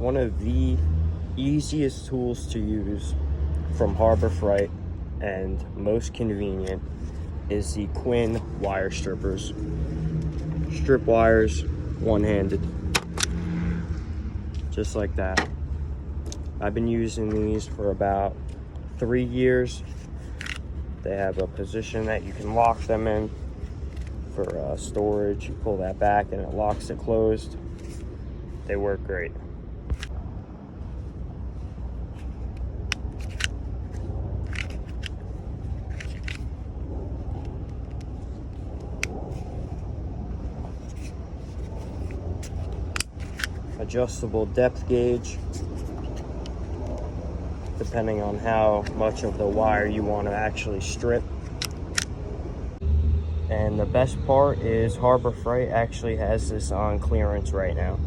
one of the easiest tools to use from Harbor Freight and most convenient is the Quinn wire strippers. Strip wires one-handed, just like that. I've been using these for about 3 years. They have a position that you can lock them in for storage. You pull that back and it locks it closed. They work great. Adjustable depth gauge, depending on how much of the wire you want to actually strip. And the best part is Harbor Freight actually has this on clearance right now.